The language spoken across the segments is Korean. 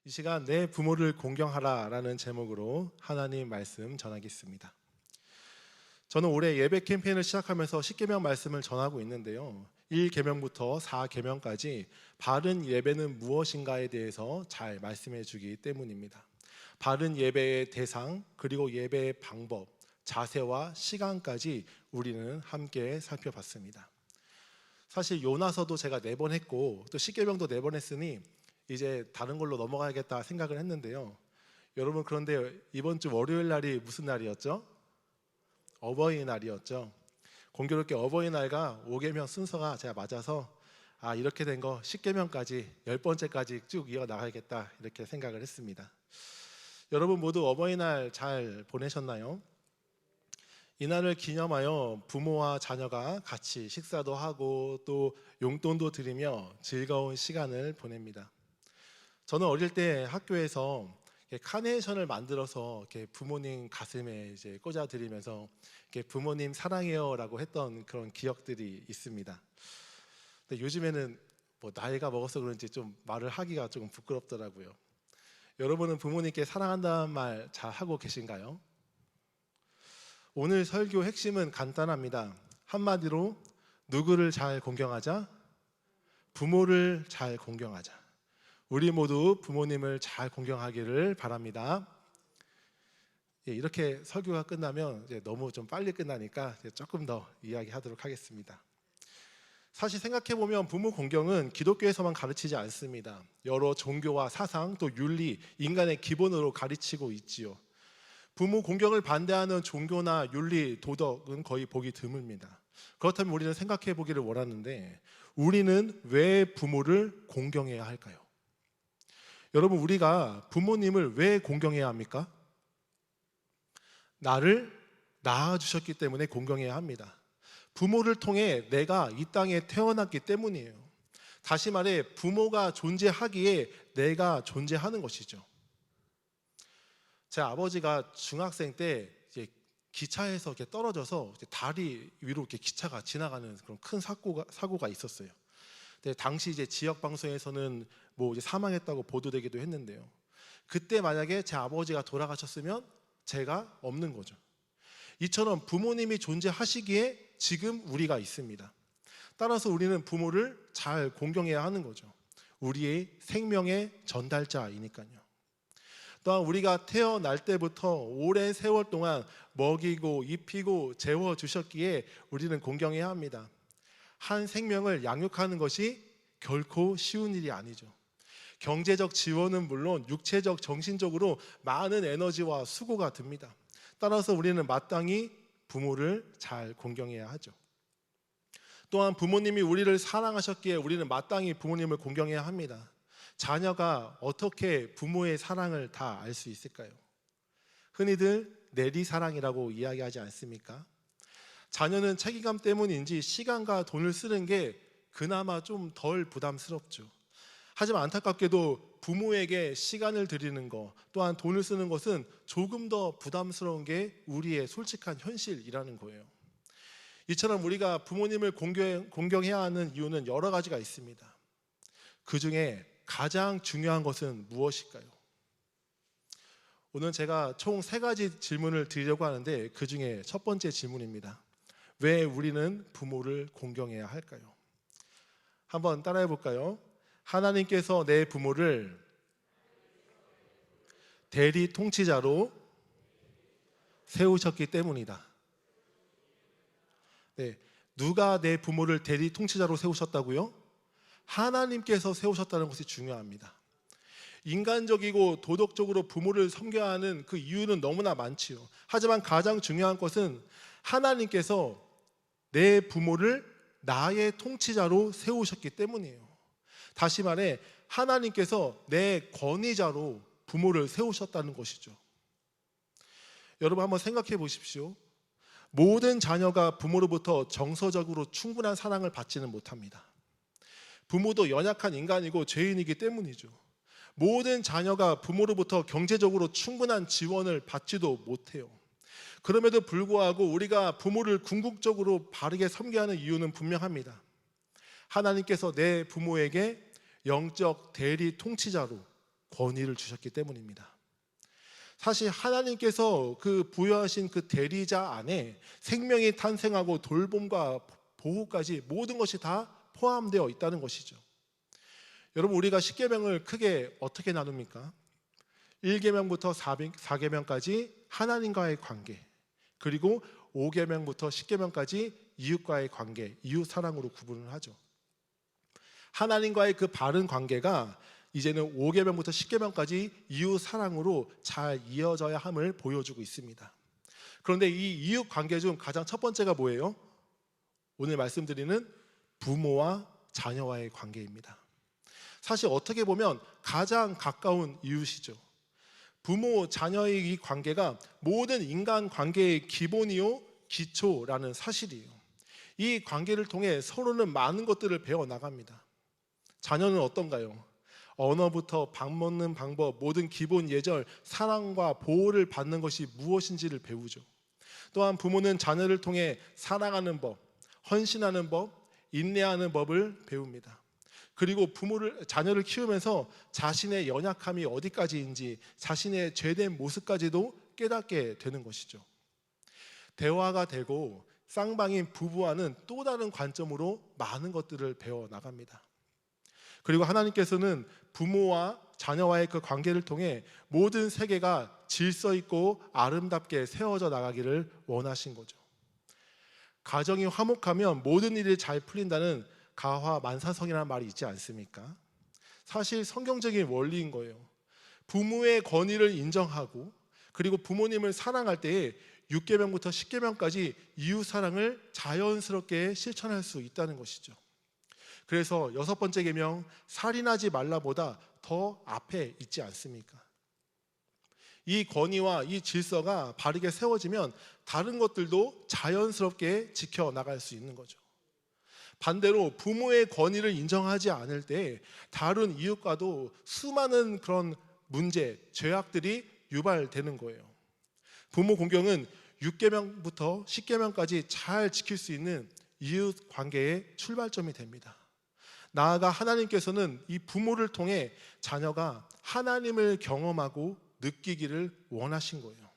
이 시간 내 부모를 공경하라 라는 제목으로 하나님 말씀 전하겠습니다. 저는 올해 예배 캠페인을 시작하면서 10계명 말씀을 전하고 있는데요, 1계명부터 4계명까지 바른 예배는 무엇인가에 대해서 잘 말씀해 주기 때문입니다. 바른 예배의 대상, 그리고 예배의 방법, 자세와 시간까지 우리는 함께 살펴봤습니다. 사실 요나서도 제가 4번 했고 또 10계명도 4번 했으니 이제 다른 걸로 넘어가야겠다 생각을 했는데요. 여러분, 그런데 이번 주 월요일 날이 무슨 날이었죠? 어버이날이었죠. 공교롭게 어버이날과 5계명 순서가 제가 맞아서 이렇게 된 거 10계명까지 10번째까지 쭉 이어나가야겠다 이렇게 생각을 했습니다. 여러분 모두 어버이날 잘 보내셨나요? 이날을 기념하여 부모와 자녀가 같이 식사도 하고 또 용돈도 드리며 즐거운 시간을 보냅니다. 저는 어릴 때 학교에서 카네이션을 만들어서 이렇게 부모님 가슴에 이제 꽂아드리면서 이렇게 부모님 사랑해요라고 했던 그런 기억들이 있습니다. 근데 요즘에는 나이가 먹어서 그런지 좀 말을 하기가 조금 부끄럽더라고요. 여러분은 부모님께 사랑한다는 말 잘 하고 계신가요? 오늘 설교 핵심은 간단합니다. 한마디로 누구를 잘 공경하자? 부모를 잘 공경하자. 우리 모두 부모님을 잘 공경하기를 바랍니다. 이렇게 설교가 끝나면 이제 너무 좀 빨리 끝나니까 조금 더 이야기하도록 하겠습니다. 사실 생각해보면 부모 공경은 기독교에서만 가르치지 않습니다. 여러 종교와 사상 또 윤리, 인간의 기본으로 가르치고 있지요. 부모 공경을 반대하는 종교나 윤리, 도덕은 거의 보기 드뭅니다. 그렇다면 우리는 생각해 보기를 원하는데, 우리는 왜 부모를 공경해야 할까요? 여러분, 우리가 부모님을 왜 공경해야 합니까? 나를 낳아주셨기 때문에 공경해야 합니다. 부모를 통해 내가 이 땅에 태어났기 때문이에요. 다시 말해 부모가 존재하기에 내가 존재하는 것이죠. 제 아버지가 중학생 때 이제 기차에서 이렇게 떨어져서 다리 위로 이렇게 기차가 지나가는 그런 큰 사고가 있었어요. 근데 당시 이제 지역 방송에서는 이제 사망했다고 보도되기도 했는데요. 그때 만약에 제 아버지가 돌아가셨으면 제가 없는 거죠. 이처럼 부모님이 존재하시기에 지금 우리가 있습니다. 따라서 우리는 부모를 잘 공경해야 하는 거죠. 우리의 생명의 전달자이니까요. 또한 우리가 태어날 때부터 오랜 세월 동안 먹이고 입히고 재워주셨기에 우리는 공경해야 합니다. 한 생명을 양육하는 것이 결코 쉬운 일이 아니죠. 경제적 지원은 물론 육체적, 정신적으로 많은 에너지와 수고가 듭니다. 따라서 우리는 마땅히 부모를 잘 공경해야 하죠. 또한 부모님이 우리를 사랑하셨기에 우리는 마땅히 부모님을 공경해야 합니다. 자녀가 어떻게 부모의 사랑을 다 알 수 있을까요? 흔히들 내리사랑이라고 이야기하지 않습니까? 자녀는 책임감 때문인지 시간과 돈을 쓰는 게 그나마 좀 덜 부담스럽죠. 하지만 안타깝게도 부모에게 시간을 드리는 것, 또한 돈을 쓰는 것은 조금 더 부담스러운 게 우리의 솔직한 현실이라는 거예요. 이처럼 우리가 부모님을 공경해야 하는 이유는 여러 가지가 있습니다. 그 중에 가장 중요한 것은 무엇일까요? 오늘 제가 총 3가지 질문을 드리려고 하는데, 그 중에 첫 번째 질문입니다. 왜 우리는 부모를 공경해야 할까요? 한번 따라해 볼까요? 하나님께서 내 부모를 대리 통치자로 세우셨기 때문이다. 네, 누가 내 부모를 대리 통치자로 세우셨다고요? 하나님께서 세우셨다는 것이 중요합니다. 인간적이고 도덕적으로 부모를 섬겨야 하는 그 이유는 너무나 많지요. 하지만 가장 중요한 것은 하나님께서 내 부모를 나의 통치자로 세우셨기 때문이에요. 다시 말해 하나님께서 내 권위자로 부모를 세우셨다는 것이죠. 여러분 한번 생각해 보십시오. 모든 자녀가 부모로부터 정서적으로 충분한 사랑을 받지는 못합니다. 부모도 연약한 인간이고 죄인이기 때문이죠. 모든 자녀가 부모로부터 경제적으로 충분한 지원을 받지도 못해요. 그럼에도 불구하고 우리가 부모를 궁극적으로 바르게 섬겨야 하는 이유는 분명합니다. 하나님께서 내 부모에게 영적 대리 통치자로 권위를 주셨기 때문입니다. 사실 하나님께서 그 부여하신 그 대리자 안에 생명이 탄생하고 돌봄과 보호까지 모든 것이 다 포함되어 있다는 것이죠. 여러분, 우리가 십계명을 크게 어떻게 나눕니까? 1계명부터 4계명까지 하나님과의 관계, 그리고 5계명부터 10계명까지 이웃과의 관계, 이웃 사랑으로 구분을 하죠. 하나님과의 그 바른 관계가 이제는 5계명부터 10계명까지 이웃 사랑으로 잘 이어져야 함을 보여주고 있습니다. 그런데 이 이웃 관계 중 가장 첫 번째가 뭐예요? 오늘 말씀드리는 부모와 자녀와의 관계입니다. 사실 어떻게 보면 가장 가까운 이웃이죠. 부모, 자녀의 이 관계가 모든 인간 관계의 기본이요 기초라는 사실이에요. 이 관계를 통해 서로는 많은 것들을 배워나갑니다. 자녀는 어떤가요? 언어부터 밥 먹는 방법, 모든 기본 예절, 사랑과 보호를 받는 것이 무엇인지를 배우죠. 또한 부모는 자녀를 통해 사랑하는 법, 헌신하는 법, 인내하는 법을 배웁니다. 그리고 자녀를 키우면서 자신의 연약함이 어디까지인지, 자신의 죄된 모습까지도 깨닫게 되는 것이죠. 대화가 되고 쌍방인 부부와는 또 다른 관점으로 많은 것들을 배워나갑니다. 그리고 하나님께서는 부모와 자녀와의 그 관계를 통해 모든 세계가 질서 있고 아름답게 세워져 나가기를 원하신 거죠. 가정이 화목하면 모든 일이 잘 풀린다는 가화만사성이라는 말이 있지 않습니까? 사실 성경적인 원리인 거예요. 부모의 권위를 인정하고 그리고 부모님을 사랑할 때에 6계명부터 10계명까지 이웃 사랑을 자연스럽게 실천할 수 있다는 것이죠. 그래서 6번째 계명 살인하지 말라보다 더 앞에 있지 않습니까? 이 권위와 이 질서가 바르게 세워지면 다른 것들도 자연스럽게 지켜나갈 수 있는 거죠. 반대로 부모의 권위를 인정하지 않을 때 다른 이웃과도 수많은 그런 문제, 죄악들이 유발되는 거예요. 부모 공경은 6계명부터 10계명까지 잘 지킬 수 있는 이웃 관계의 출발점이 됩니다. 나아가 하나님께서는 이 부모를 통해 자녀가 하나님을 경험하고 느끼기를 원하신 거예요.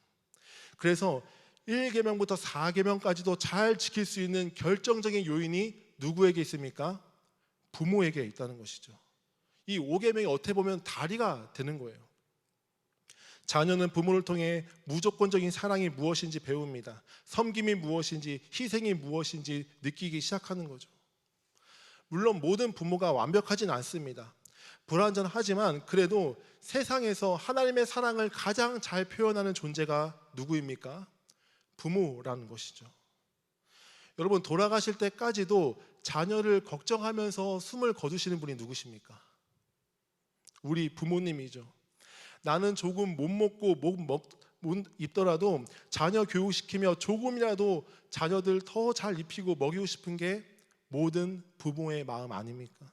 그래서 1계명부터 4계명까지도 잘 지킬 수 있는 결정적인 요인이 누구에게 있습니까? 부모에게 있다는 것이죠. 이 5계명이 어떻게 보면 다리가 되는 거예요. 자녀는 부모를 통해 무조건적인 사랑이 무엇인지 배웁니다. 섬김이 무엇인지, 희생이 무엇인지 느끼기 시작하는 거죠. 물론 모든 부모가 완벽하진 않습니다. 불완전하지만 그래도 세상에서 하나님의 사랑을 가장 잘 표현하는 존재가 누구입니까? 부모라는 것이죠. 여러분, 돌아가실 때까지도 자녀를 걱정하면서 숨을 거두시는 분이 누구십니까? 우리 부모님이죠. 나는 조금 못 먹고 못 입더라도 자녀 교육시키며 조금이라도 자녀들 더 잘 입히고 먹이고 싶은 게 모든 부모의 마음 아닙니까?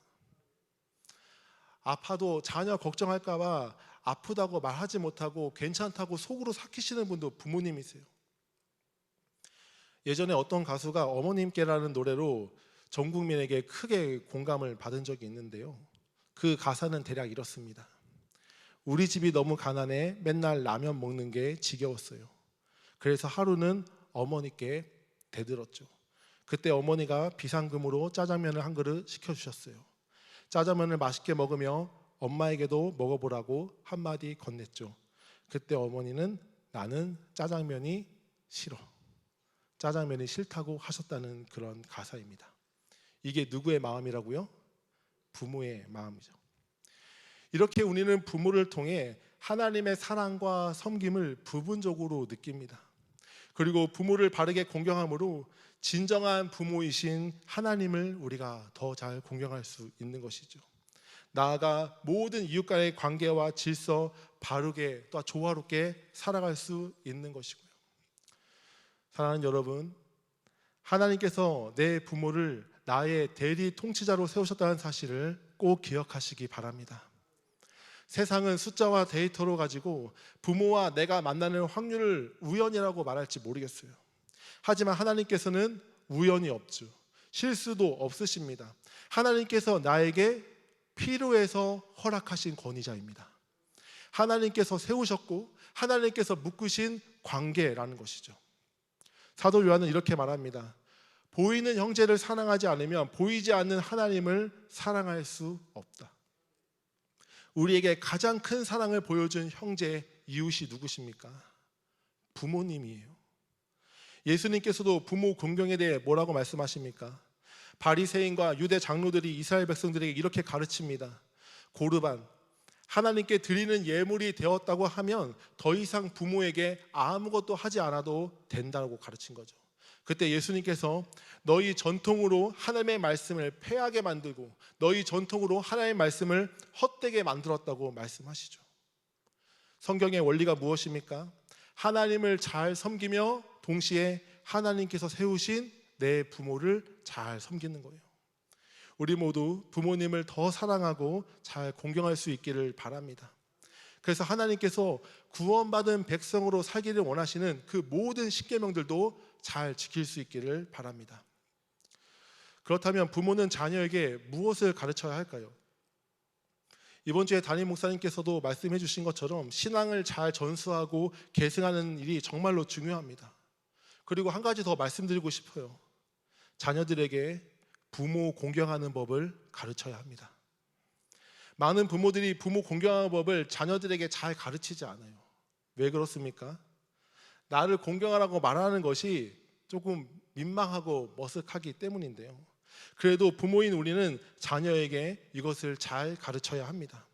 아파도 자녀 걱정할까 봐 아프다고 말하지 못하고 괜찮다고 속으로 삭히시는 분도 부모님이세요. 예전에 어떤 가수가 어머님께라는 노래로 전 국민에게 크게 공감을 받은 적이 있는데요. 그 가사는 대략 이렇습니다. 우리 집이 너무 가난해 맨날 라면 먹는 게 지겨웠어요. 그래서 하루는 어머니께 대들었죠. 그때 어머니가 비상금으로 짜장면을 한 그릇 시켜주셨어요. 짜장면을 맛있게 먹으며 엄마에게도 먹어보라고 한마디 건넸죠. 그때 어머니는 나는 짜장면이 싫어. 짜장면이 싫다고 하셨다는 그런 가사입니다. 이게 누구의 마음이라고요? 부모의 마음이죠. 이렇게 우리는 부모를 통해 하나님의 사랑과 섬김을 부분적으로 느낍니다. 그리고 부모를 바르게 공경함으로 진정한 부모이신 하나님을 우리가 더 잘 공경할 수 있는 것이죠. 나아가 모든 이웃과의 관계와 질서 바르게 또 조화롭게 살아갈 수 있는 것이고요. 사랑하는 여러분, 하나님께서 내 부모를 나의 대리 통치자로 세우셨다는 사실을 꼭 기억하시기 바랍니다. 세상은 숫자와 데이터로 가지고 부모와 내가 만나는 확률을 우연이라고 말할지 모르겠어요. 하지만 하나님께서는 우연이 없죠. 실수도 없으십니다. 하나님께서 나에게 필요해서 허락하신 권위자입니다. 하나님께서 세우셨고 하나님께서 묶으신 관계라는 것이죠. 사도 요한은 이렇게 말합니다. 보이는 형제를 사랑하지 않으면 보이지 않는 하나님을 사랑할 수 없다. 우리에게 가장 큰 사랑을 보여준 형제, 이웃이 누구십니까? 부모님이에요. 예수님께서도 부모 공경에 대해 뭐라고 말씀하십니까? 바리새인과 유대 장로들이 이스라엘 백성들에게 이렇게 가르칩니다. 고르반, 하나님께 드리는 예물이 되었다고 하면 더 이상 부모에게 아무것도 하지 않아도 된다고 가르친 거죠. 그때 예수님께서 너희 전통으로 하나님의 말씀을 폐하게 만들고 너희 전통으로 하나님의 말씀을 헛되게 만들었다고 말씀하시죠. 성경의 원리가 무엇입니까? 하나님을 잘 섬기며 동시에 하나님께서 세우신 내 부모를 잘 섬기는 거예요. 우리 모두 부모님을 더 사랑하고 잘 공경할 수 있기를 바랍니다. 그래서 하나님께서 구원받은 백성으로 살기를 원하시는 그 모든 십계명들도 잘 지킬 수 있기를 바랍니다. 그렇다면 부모는 자녀에게 무엇을 가르쳐야 할까요? 이번 주에 담임 목사님께서도 말씀해 주신 것처럼 신앙을 잘 전수하고 계승하는 일이 정말로 중요합니다. 그리고 한 가지 더 말씀드리고 싶어요. 자녀들에게 부모 공경하는 법을 가르쳐야 합니다. 많은 부모들이 부모 공경하는 법을 자녀들에게 잘 가르치지 않아요. 왜 그렇습니까? 나를 공경하라고 말하는 것이 조금 민망하고 머쓱하기 때문인데요. 그래도 부모인 우리는 자녀에게 이것을 잘 가르쳐야 합니다.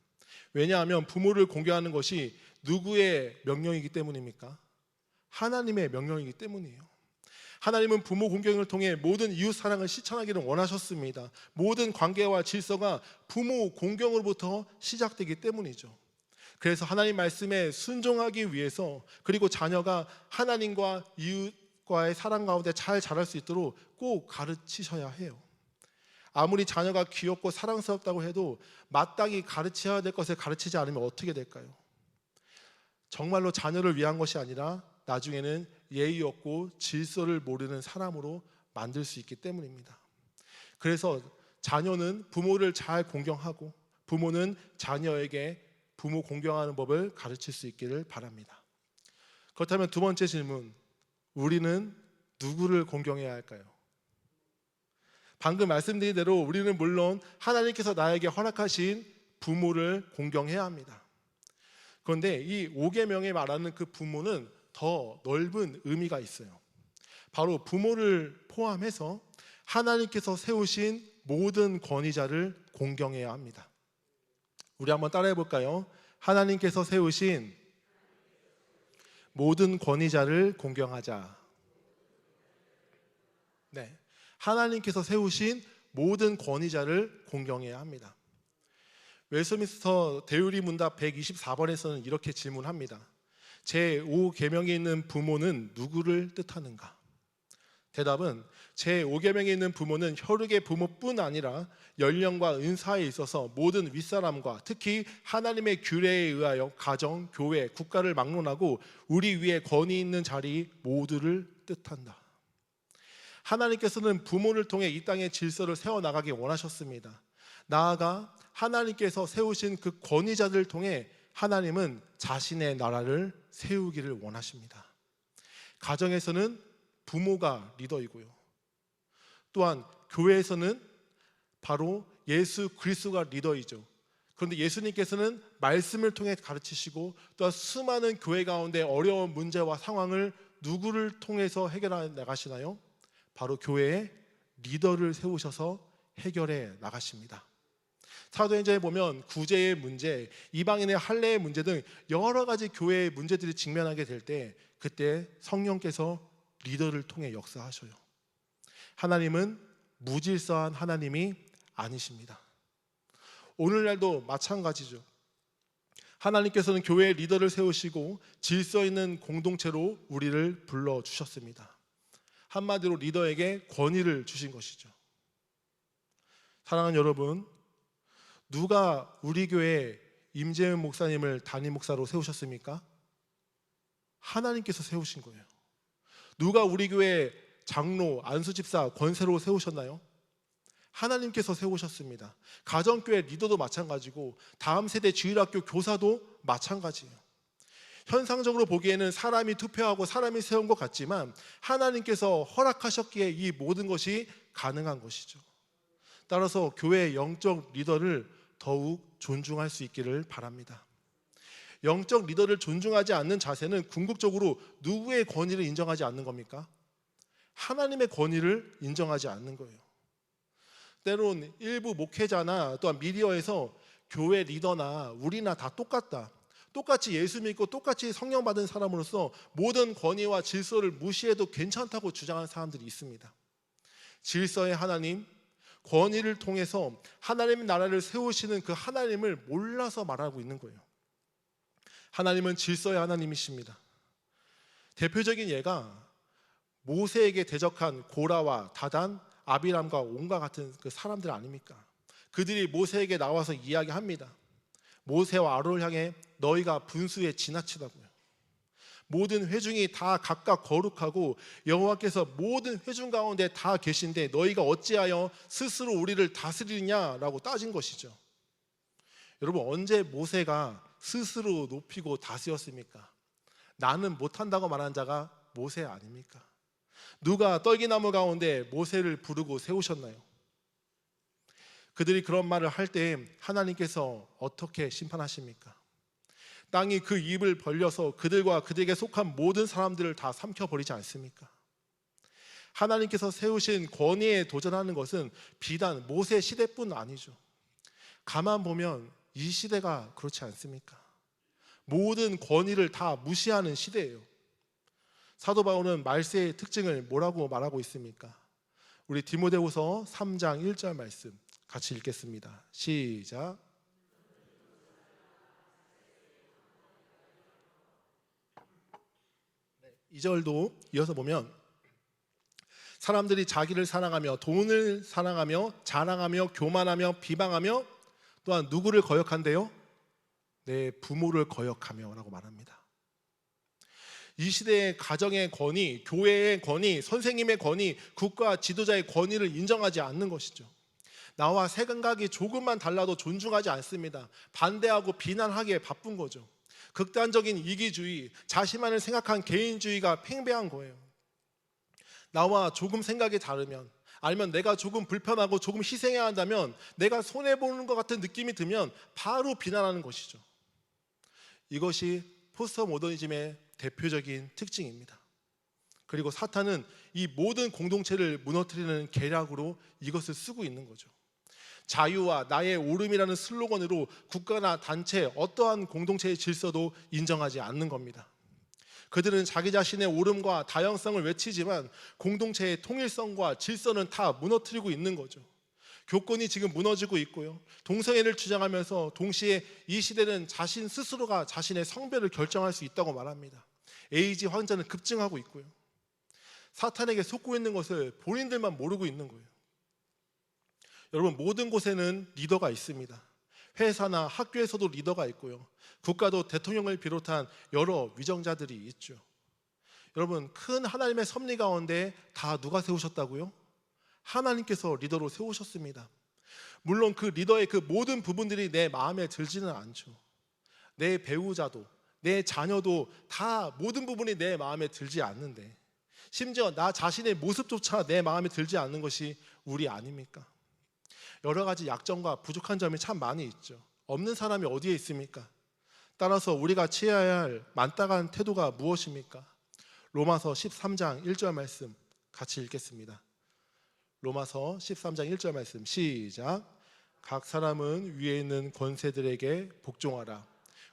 왜냐하면 부모를 공경하는 것이 누구의 명령이기 때문입니까? 하나님의 명령이기 때문이에요. 하나님은 부모 공경을 통해 모든 이웃 사랑을 실천하기를 원하셨습니다. 모든 관계와 질서가 부모 공경으로부터 시작되기 때문이죠. 그래서 하나님 말씀에 순종하기 위해서 그리고 자녀가 하나님과 이웃과의 사랑 가운데 잘 자랄 수 있도록 꼭 가르치셔야 해요. 아무리 자녀가 귀엽고 사랑스럽다고 해도 마땅히 가르쳐야 될 것을 가르치지 않으면 어떻게 될까요? 정말로 자녀를 위한 것이 아니라 나중에는 예의 없고 질서를 모르는 사람으로 만들 수 있기 때문입니다. 그래서 자녀는 부모를 잘 공경하고 부모는 자녀에게 부모 공경하는 법을 가르칠 수 있기를 바랍니다. 그렇다면 두 번째 질문, 우리는 누구를 공경해야 할까요? 방금 말씀드린 대로 우리는 물론 하나님께서 나에게 허락하신 부모를 공경해야 합니다. 그런데 이 5계명에 말하는 그 부모는 더 넓은 의미가 있어요. 바로 부모를 포함해서 하나님께서 세우신 모든 권위자를 공경해야 합니다. 우리 한번 따라해 볼까요? 하나님께서 세우신 모든 권위자를 공경하자. 네, 하나님께서 세우신 모든 권위자를 공경해야 합니다. 웨스트민스터 대유리 문답 124번에서는 이렇게 질문합니다. 제5계명에 있는 부모는 누구를 뜻하는가? 대답은 제5계명에 있는 부모는 혈육의 부모뿐 아니라 연령과 은사에 있어서 모든 윗사람과 특히 하나님의 규례에 의하여 가정, 교회, 국가를 막론하고 우리 위에 권위 있는 자리 모두를 뜻한다. 하나님께서는 부모를 통해 이 땅의 질서를 세워나가기 원하셨습니다. 나아가 하나님께서 세우신 그 권위자들을 통해 하나님은 자신의 나라를 세우기를 원하십니다. 가정에서는 부모가 리더이고요. 또한 교회에서는 바로 예수 그리스도가 리더이죠. 그런데 예수님께서는 말씀을 통해 가르치시고 또한 수많은 교회 가운데 어려운 문제와 상황을 누구를 통해서 해결해 나가시나요? 바로 교회의 리더를 세우셔서 해결해 나가십니다. 사도행전에 보면 구제의 문제, 이방인의 할례의 문제 등 여러 가지 교회의 문제들이 직면하게 될 때 그때 성령께서 리더를 통해 역사하셔요. 하나님은 무질서한 하나님이 아니십니다. 오늘날도 마찬가지죠. 하나님께서는 교회의 리더를 세우시고 질서 있는 공동체로 우리를 불러주셨습니다. 한마디로 리더에게 권위를 주신 것이죠. 사랑하는 여러분, 누가 우리 교회 임재은 목사님을 담임 목사로 세우셨습니까? 하나님께서 세우신 거예요. 누가 우리 교회 장로, 안수집사, 권세로 세우셨나요? 하나님께서 세우셨습니다. 가정교회 리더도 마찬가지고 다음 세대 주일학교 교사도 마찬가지예요. 현상적으로 보기에는 사람이 투표하고 사람이 세운 것 같지만 하나님께서 허락하셨기에 이 모든 것이 가능한 것이죠. 따라서 교회의 영적 리더를 더욱 존중할 수 있기를 바랍니다. 영적 리더를 존중하지 않는 자세는 궁극적으로 누구의 권위를 인정하지 않는 겁니까? 하나님의 권위를 인정하지 않는 거예요. 때론 일부 목회자나 또한 미디어에서 교회 리더나 우리나 다 똑같다, 똑같이 예수 믿고 똑같이 성령 받은 사람으로서 모든 권위와 질서를 무시해도 괜찮다고 주장하는 사람들이 있습니다. 질서의 하나님, 권위를 통해서 하나님의 나라를 세우시는 그 하나님을 몰라서 말하고 있는 거예요. 하나님은 질서의 하나님이십니다. 대표적인 예가 모세에게 대적한 고라와 다단, 아비람과 온과 같은 그 사람들 아닙니까? 그들이 모세에게 나와서 이야기합니다. 모세와 아론을 향해 너희가 분수에 지나치다고요. 모든 회중이 다 각각 거룩하고 여호와께서 모든 회중 가운데 다 계신데 너희가 어찌하여 스스로 우리를 다스리냐라고 따진 것이죠. 여러분, 언제 모세가 스스로 높이고 다스렸습니까? 나는 못한다고 말한 자가 모세 아닙니까? 누가 떨기나무 가운데 모세를 부르고 세우셨나요? 그들이 그런 말을 할 때 하나님께서 어떻게 심판하십니까? 땅이 그 입을 벌려서 그들과 그들에게 속한 모든 사람들을 다 삼켜버리지 않습니까? 하나님께서 세우신 권위에 도전하는 것은 비단 모세 시대뿐 아니죠. 가만 보면 이 시대가 그렇지 않습니까? 모든 권위를 다 무시하는 시대예요. 사도 바울은 말세의 특징을 뭐라고 말하고 있습니까? 우리 디모데후서 3장 1절 말씀 같이 읽겠습니다. 시작. 2절도 이어서 보면 사람들이 자기를 사랑하며 돈을 사랑하며 자랑하며 교만하며 비방하며 또한 누구를 거역한대요? 내 부모를 거역하며 라고 말합니다. 이 시대의 가정의 권위, 교회의 권위, 선생님의 권위, 국가 지도자의 권위를 인정하지 않는 것이죠. 나와 생각이 조금만 달라도 존중하지 않습니다. 반대하고 비난하기에 바쁜 거죠. 극단적인 이기주의, 자신만을 생각한 개인주의가 팽배한 거예요. 나와 조금 생각이 다르면, 아니면 내가 조금 불편하고 조금 희생해야 한다면, 내가 손해보는 것 같은 느낌이 들면 바로 비난하는 것이죠. 이것이 포스트 모더니즘의 대표적인 특징입니다. 그리고 사탄은 이 모든 공동체를 무너뜨리는 계략으로 이것을 쓰고 있는 거죠. 자유와 나의 옳음이라는 슬로건으로 국가나 단체, 어떠한 공동체의 질서도 인정하지 않는 겁니다. 그들은 자기 자신의 옳음과 다양성을 외치지만 공동체의 통일성과 질서는 다 무너뜨리고 있는 거죠. 교권이 지금 무너지고 있고요. 동성애를 주장하면서 동시에 이 시대는 자신 스스로가 자신의 성별을 결정할 수 있다고 말합니다. 에이즈 환자는 급증하고 있고요. 사탄에게 속고 있는 것을 본인들만 모르고 있는 거예요. 여러분, 모든 곳에는 리더가 있습니다. 회사나 학교에서도 리더가 있고요. 국가도 대통령을 비롯한 여러 위정자들이 있죠. 여러분, 큰 하나님의 섭리 가운데 다 누가 세우셨다고요? 하나님께서 리더로 세우셨습니다. 물론 그 리더의 그 모든 부분들이 내 마음에 들지는 않죠. 내 배우자도, 내 자녀도 다 모든 부분이 내 마음에 들지 않는데, 심지어 나 자신의 모습조차 내 마음에 들지 않는 것이 우리 아닙니까? 여러 가지 약점과 부족한 점이 참 많이 있죠. 없는 사람이 어디에 있습니까? 따라서 우리가 취해야 할 만땅한 태도가 무엇입니까? 로마서 13장 1절 말씀 같이 읽겠습니다. 로마서 13장 1절 말씀 시작. 각 사람은 위에 있는 권세들에게 복종하라.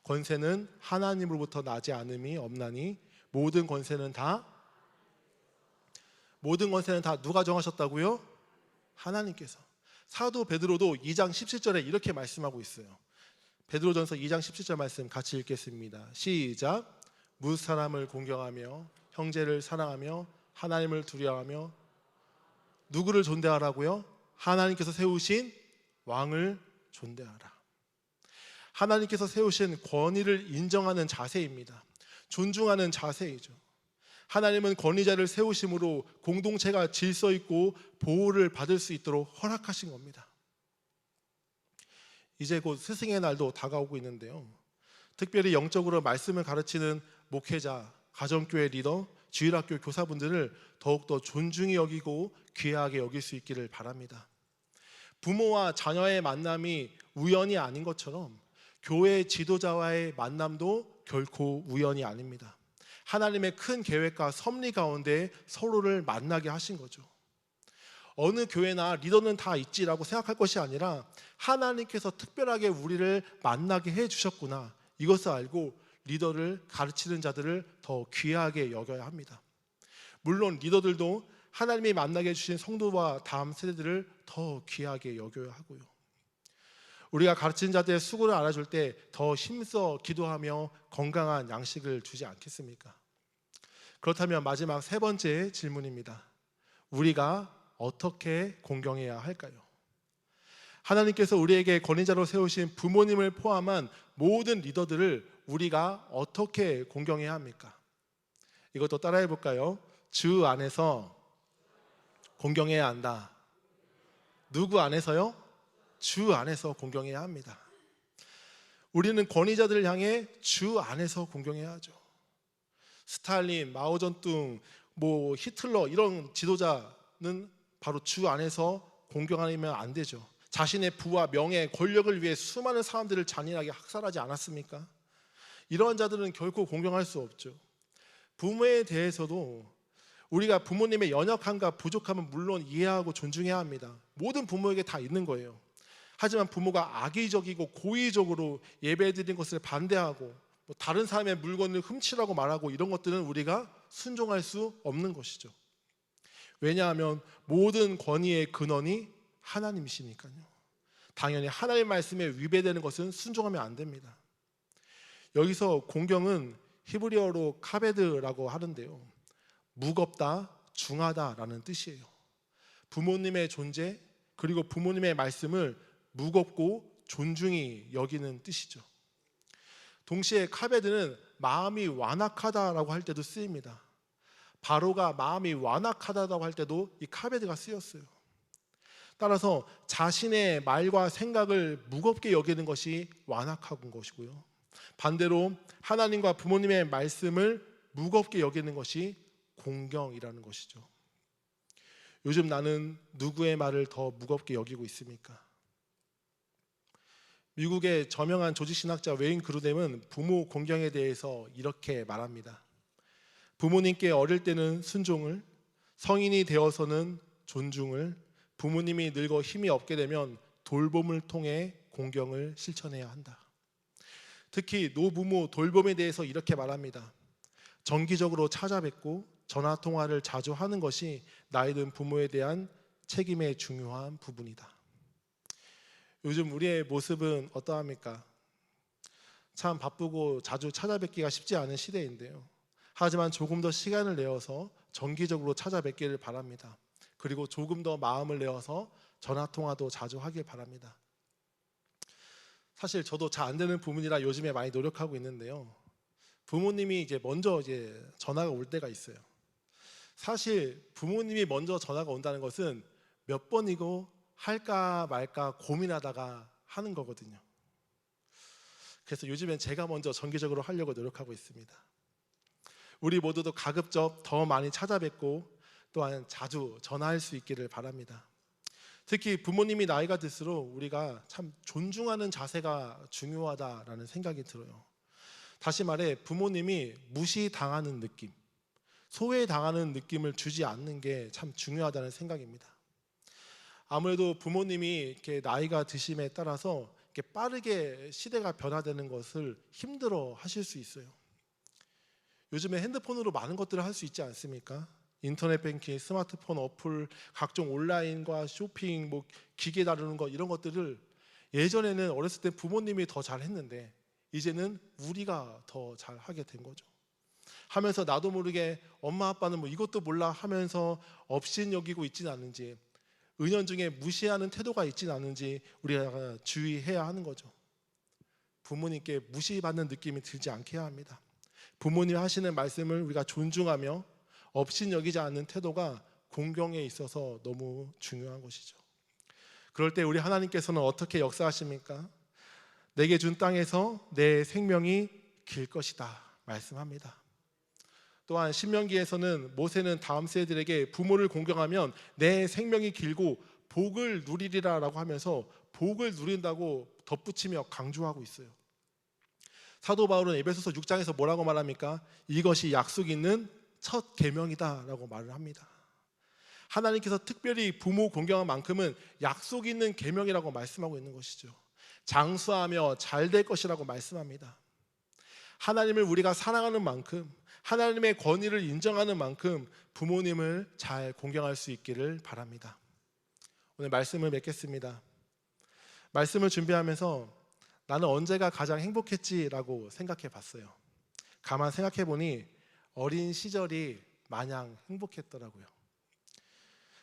권세는 하나님으로부터 나지 않음이 없나니 모든 권세는 다 누가 정하셨다고요? 하나님께서. 사도 베드로도 2장 17절에 이렇게 말씀하고 있어요. 베드로전서 2장 17절 말씀 같이 읽겠습니다. 시작. 무릇 사람을 공경하며 형제를 사랑하며 하나님을 두려워하며 누구를 존대하라고요? 하나님께서 세우신 왕을 존대하라. 하나님께서 세우신 권위를 인정하는 자세입니다. 존중하는 자세이죠. 하나님은 권위자를 세우심으로 공동체가 질서 있고 보호를 받을 수 있도록 허락하신 겁니다. 이제 곧 스승의 날도 다가오고 있는데요. 특별히 영적으로 말씀을 가르치는 목회자, 가정교회 리더, 주일학교 교사분들을 더욱더 존중히 여기고 귀하게 여길 수 있기를 바랍니다. 부모와 자녀의 만남이 우연이 아닌 것처럼 교회 지도자와의 만남도 결코 우연이 아닙니다. 하나님의 큰 계획과 섭리 가운데 서로를 만나게 하신 거죠. 어느 교회나 리더는 다 있지라고 생각할 것이 아니라 하나님께서 특별하게 우리를 만나게 해주셨구나, 이것을 알고 리더를 가르치는 자들을 더 귀하게 여겨야 합니다. 물론 리더들도 하나님이 만나게 해주신 성도와 다음 세대들을 더 귀하게 여겨야 하고요. 우리가 가르치는 자들의 수고를 알아줄 때 더 힘써 기도하며 건강한 양식을 주지 않겠습니까? 그렇다면 마지막 세 번째 질문입니다. 우리가 어떻게 공경해야 할까요? 하나님께서 우리에게 권위자로 세우신 부모님을 포함한 모든 리더들을 우리가 어떻게 공경해야 합니까? 이것도 따라해 볼까요? 주 안에서 공경해야 한다. 누구 안에서요? 주 안에서 공경해야 합니다. 우리는 권위자들을 향해 주 안에서 공경해야 하죠. 스탈린, 마오쩌둥, 히틀러 이런 지도자는 바로 주 안에서 공경하면 안 되죠. 자신의 부와 명예, 권력을 위해 수많은 사람들을 잔인하게 학살하지 않았습니까? 이러한 자들은 결코 공경할 수 없죠. 부모에 대해서도 우리가 부모님의 연약함과 부족함은 물론 이해하고 존중해야 합니다. 모든 부모에게 다 있는 거예요. 하지만 부모가 악의적이고 고의적으로 예배드린 것을 반대하고 다른 사람의 물건을 훔치라고 말하고 이런 것들은 우리가 순종할 수 없는 것이죠. 왜냐하면 모든 권위의 근원이 하나님이시니까요. 당연히 하나님 말씀에 위배되는 것은 순종하면 안 됩니다. 여기서 공경은 히브리어로 카베드라고 하는데요, 무겁다, 중하다라는 뜻이에요. 부모님의 존재 그리고 부모님의 말씀을 무겁고 존중히 여기는 뜻이죠. 동시에 카베드는 마음이 완악하다라고 할 때도 쓰입니다. 바로가 마음이 완악하다고 할 때도 이 카베드가 쓰였어요. 따라서 자신의 말과 생각을 무겁게 여기는 것이 완악한 것이고요, 반대로 하나님과 부모님의 말씀을 무겁게 여기는 것이 공경이라는 것이죠. 요즘 나는 누구의 말을 더 무겁게 여기고 있습니까? 미국의 저명한 조직신학자 웨인 그루뎀은 부모 공경에 대해서 이렇게 말합니다. 부모님께 어릴 때는 순종을, 성인이 되어서는 존중을, 부모님이 늙어 힘이 없게 되면 돌봄을 통해 공경을 실천해야 한다. 특히 노부모 돌봄에 대해서 이렇게 말합니다. 정기적으로 찾아뵙고 전화통화를 자주 하는 것이 나이 든 부모에 대한 책임의 중요한 부분이다. 요즘 우리의 모습은 어떠합니까? 참 바쁘고 자주 찾아뵙기가 쉽지 않은 시대인데요, 하지만 조금 더 시간을 내어서 정기적으로 찾아뵙기를 바랍니다. 그리고 조금 더 마음을 내어서 전화통화도 자주 하길 바랍니다. 사실 저도 잘 안 되는 부분이라 요즘에 많이 노력하고 있는데요, 부모님이 먼저 전화가 올 때가 있어요. 사실 부모님이 먼저 전화가 온다는 것은 몇 번이고 할까 말까 고민하다가 하는 거거든요. 그래서 요즘엔 제가 먼저 정기적으로 하려고 노력하고 있습니다. 우리 모두도 가급적 더 많이 찾아뵙고 또한 자주 전화할 수 있기를 바랍니다. 특히 부모님이 나이가 들수록 우리가 참 존중하는 자세가 중요하다라는 생각이 들어요. 다시 말해 부모님이 무시당하는 느낌, 소외당하는 느낌을 주지 않는 게 참 중요하다는 생각입니다. 아무래도 부모님이 이렇게 나이가 드심에 따라서 이렇게 빠르게 시대가 변화되는 것을 힘들어 하실 수 있어요. 요즘에 핸드폰으로 많은 것들을 할 수 있지 않습니까? 인터넷 뱅킹, 스마트폰 어플, 각종 온라인과 쇼핑, 기계 다루는 것 이런 것들을 예전에는 어렸을 때 부모님이 더 잘했는데 이제는 우리가 더 잘하게 된 거죠. 하면서 나도 모르게 엄마 아빠는 이것도 몰라 하면서 업신여기고 있지는 않는지, 은연중에 무시하는 태도가 있지는 않은지 우리가 주의해야 하는 거죠. 부모님께 무시받는 느낌이 들지 않게 해야 합니다. 부모님 하시는 말씀을 우리가 존중하며 업신여기지 않는 태도가 공경에 있어서 너무 중요한 것이죠. 그럴 때 우리 하나님께서는 어떻게 역사하십니까? 내게 준 땅에서 내 생명이 길 것이다 말씀합니다. 또한 신명기에서는 모세는 다음 세대들에게 부모를 공경하면 내 생명이 길고 복을 누리리라 라고 하면서 복을 누린다고 덧붙이며 강조하고 있어요. 사도 바울은 에베소서 6장에서 뭐라고 말합니까? 이것이 약속 있는 첫 계명이다 라고 말을 합니다. 하나님께서 특별히 부모 공경한 만큼은 약속 있는 계명이라고 말씀하고 있는 것이죠. 장수하며 잘 될 것이라고 말씀합니다. 하나님을 우리가 사랑하는 만큼, 하나님의 권위를 인정하는 만큼 부모님을 잘 공경할 수 있기를 바랍니다. 오늘 말씀을 맺겠습니다. 말씀을 준비하면서 나는 언제가 가장 행복했지라고 생각해 봤어요. 가만 생각해 보니 어린 시절이 마냥 행복했더라고요.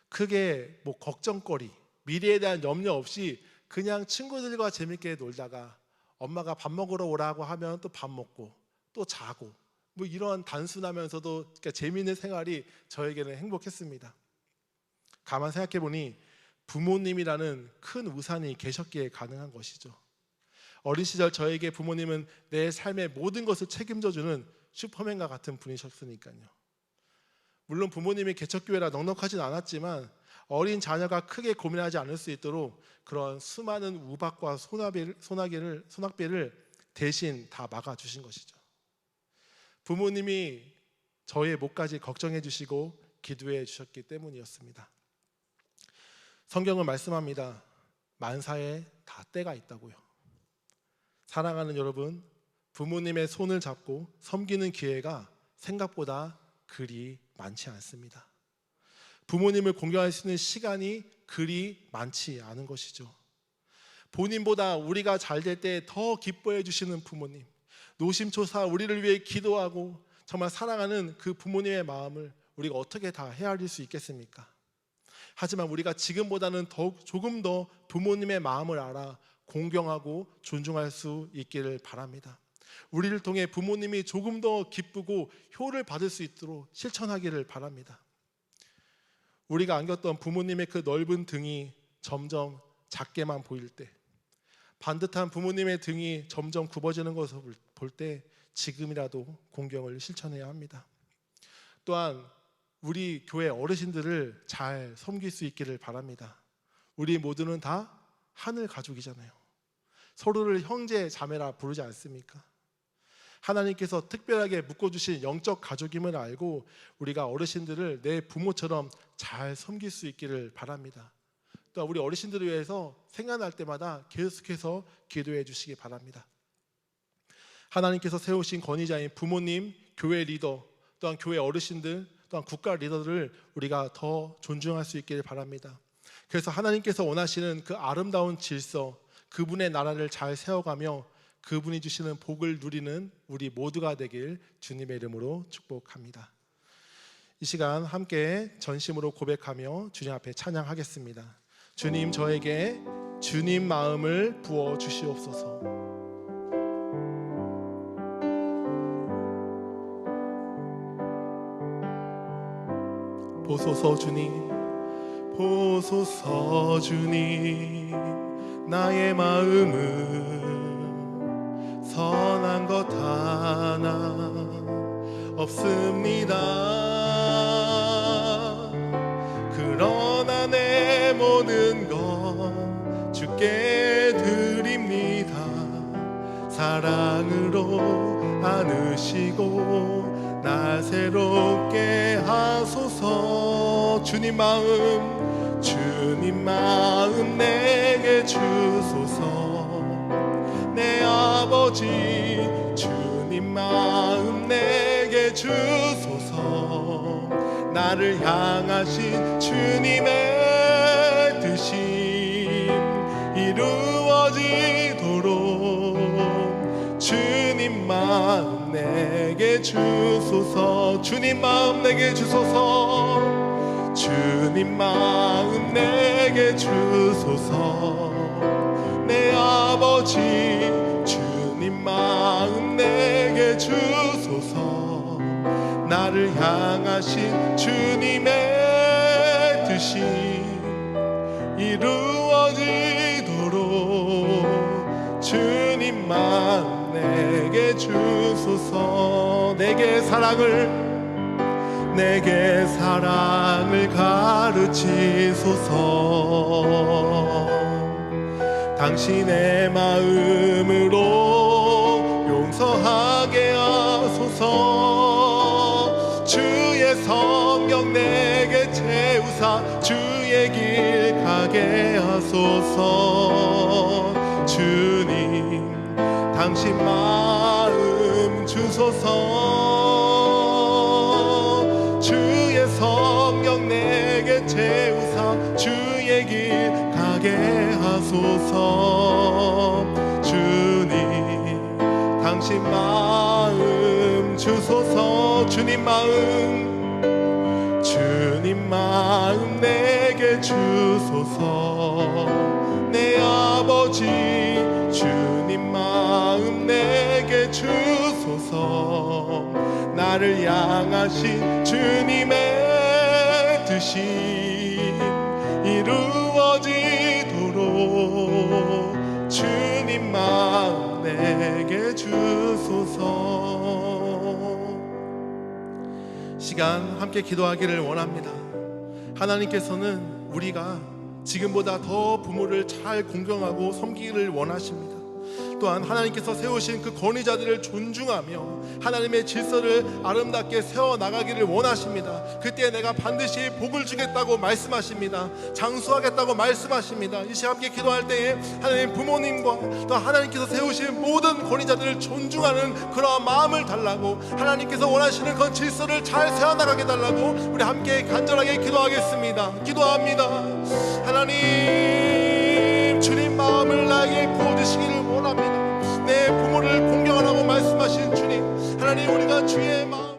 크게 걱정거리, 미래에 대한 염려 없이 그냥 친구들과 재밌게 놀다가 엄마가 밥 먹으러 오라고 하면 또 밥 먹고 또 자고 이런 단순하면서도 재미있는 생활이 저에게는 행복했습니다. 가만 생각해 보니 부모님이라는 큰 우산이 계셨기에 가능한 것이죠. 어린 시절 저에게 부모님은 내 삶의 모든 것을 책임져주는 슈퍼맨과 같은 분이셨으니까요. 물론 부모님이 개척교회라 넉넉하진 않았지만 어린 자녀가 크게 고민하지 않을 수 있도록 그런 수많은 우박과 소낙비를 대신 다 막아주신 것이죠. 부모님이 저의 목까지 걱정해 주시고 기도해 주셨기 때문이었습니다. 성경은 말씀합니다. 만사에 다 때가 있다고요. 사랑하는 여러분, 부모님의 손을 잡고 섬기는 기회가 생각보다 그리 많지 않습니다. 부모님을 공경할 수 있는 시간이 그리 많지 않은 것이죠. 본인보다 우리가 잘 될 때 더 기뻐해 주시는 부모님, 노심초사 우리를 위해 기도하고 정말 사랑하는 그 부모님의 마음을 우리가 어떻게 다 헤아릴 수 있겠습니까? 하지만 우리가 지금보다는 조금 더 부모님의 마음을 알아 공경하고 존중할 수 있기를 바랍니다. 우리를 통해 부모님이 조금 더 기쁘고 효를 받을 수 있도록 실천하기를 바랍니다. 우리가 안겼던 부모님의 그 넓은 등이 점점 작게만 보일 때, 반듯한 부모님의 등이 점점 굽어지는 것을 볼 때 지금이라도 공경을 실천해야 합니다. 또한 우리 교회 어르신들을 잘 섬길 수 있기를 바랍니다. 우리 모두는 다 하늘 가족이잖아요. 서로를 형제 자매라 부르지 않습니까? 하나님께서 특별하게 묶어주신 영적 가족임을 알고 우리가 어르신들을 내 부모처럼 잘 섬길 수 있기를 바랍니다. 또 우리 어르신들을 위해서 생각날 때마다 계속해서 기도해 주시기 바랍니다. 하나님께서 세우신 권위자인 부모님, 교회 리더, 또한 교회 어르신들, 또한 국가 리더들을 우리가 더 존중할 수 있기를 바랍니다. 그래서 하나님께서 원하시는 그 아름다운 질서, 그분의 나라를 잘 세워가며 그분이 주시는 복을 누리는 우리 모두가 되길 주님의 이름으로 축복합니다. 이 시간 함께 전심으로 고백하며 주님 앞에 찬양하겠습니다. 주님, 저에게 주님 마음을 부어 주시옵소서. 보소서 주님, 보소서 주님, 나의 마음은 선한 것 하나 없습니다. 그러나 내 모든 것 주께 드립니다. 사랑으로 안으시고 날 새롭게 하소서. 주님 마음 내게 주소서. 내 아버지 주님 마음 내게 주소서. 나를 향하신 주님의 뜻이 이루어지도록 주님 마음 내게 주소서. 주님 마음 내게 주소서. 주님 마음 내게 주소서. 내 아버지 주님 마음 내게 주소서. 나를 나를 향하신 주님의 뜻이 이루어지도록 주님만 내게 주소서. 내게 사랑을 가르치소서. 당신의 마음으로 용서하게 하소서. 주의 성령 내게 채우사 주의 길 가게 하소서. 주님 당신 마음 주소서. 주의 성령 내게 채우사 주의 길 가게 하소서. 주님 당신 마음 주소서. 주님 마음 내게 주소서. 내 아버지 주님 마음 내게 주소서. 나를 향하신 주님의 뜻이 이루어지도록 주님만 내게 주소서. 시간 함께 기도하기를 원합니다. 하나님께서는 우리가 지금보다 더 부모를 잘 공경하고 섬기기를 원하십니다. 또한 하나님께서 세우신 그 권위자들을 존중하며 하나님의 질서를 아름답게 세워나가기를 원하십니다. 그때 내가 반드시 복을 주겠다고 말씀하십니다. 장수하겠다고 말씀하십니다. 이 시간 함께 기도할 때에 하나님 부모님과 또 하나님께서 세우신 모든 권위자들을 존중하는 그러한 마음을 달라고, 하나님께서 원하시는 그 질서를 잘 세워나가게 달라고 우리 함께 간절하게 기도하겠습니다. 기도합니다. 하나님 주님 마음을 나에게 부어주시기를 원합니다. 내 부모를 공경하라고 말씀하신 주님, 하나님 우리가 주의 마음